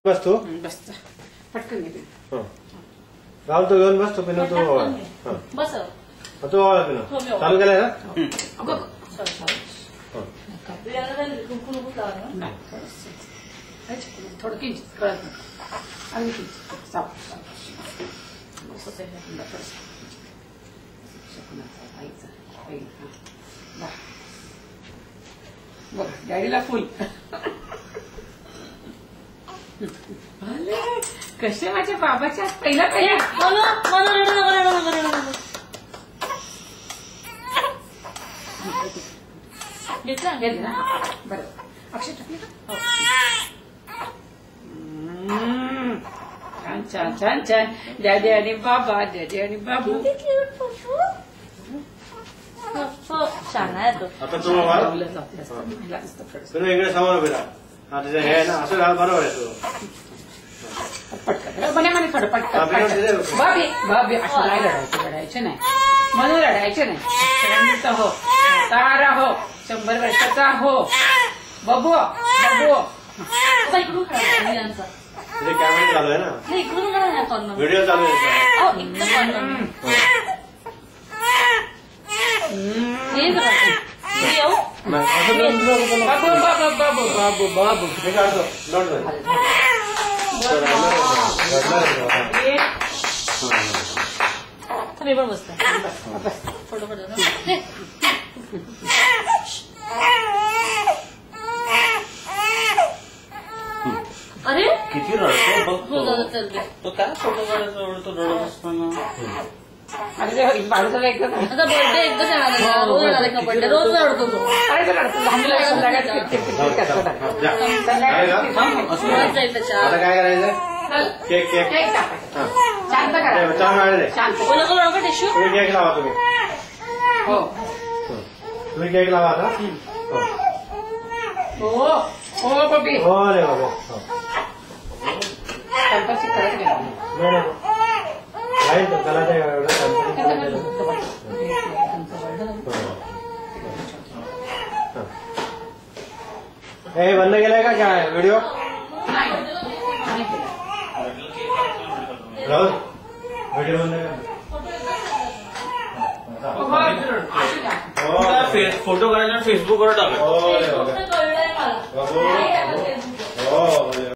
बस तू बस पटकन घेते. राहुल तो घेऊन बस तू पिनो तू बस तू ओवाळा पिनो चालू केलाय ना. थोडं किंचित कळत नाही आणि किंचित डॅडीला फुल कसे माझ्या बाबाच्या पहिला पहिला घेतला ना बरं अक्षय टाकली का छान छान छान छान डॅडी आणि बाबा डॅडी आणि बाबू छान आहे तो. आता तू इकडे समोर उभे राहा. हे ना असं घाल बरोबर आहे तू पटकन म्हणे थोडं पटकन बाबी बाबी असं नाही लढायचं नाही म्हणून लढायचं नाही. शांत हो तारा हो 100 वर्षाचा हो बबू बबू इकडून यांचा कॅमेरा चालू आहे ना. इकडून व्हिडिओ चालू आहे. बाबू बाबू बाबू बाबू बाबू हे काढतो नोट मी पण बसतो फोटो फोटो अरे किती रडतो बघ चलते तो काय फोटो काढायचा रडतो रडत असताना. अरे बाळूचा एकदम आता बर्थडे एकदा सांगायला रोज येणार का बर्थडे रोज रडतो तो. अरे जाईल त्याच्या आता काय करायचं केक केक शांत करा शांत कोणा कोणा टिश्यू तुम्ही केक लावा तुम्ही हो तुम्ही केक लावा आता. हो हो बबी हो रे बाबा संपाची करत गेला नाही त्याला ते एवढं हे बंद केलंय का काय व्हिडिओ राहुल व्हिडिओ बंद कर. फोटो काढायला फेसबुकवर टाका. हो रे बाबा. कळलंय मला. हो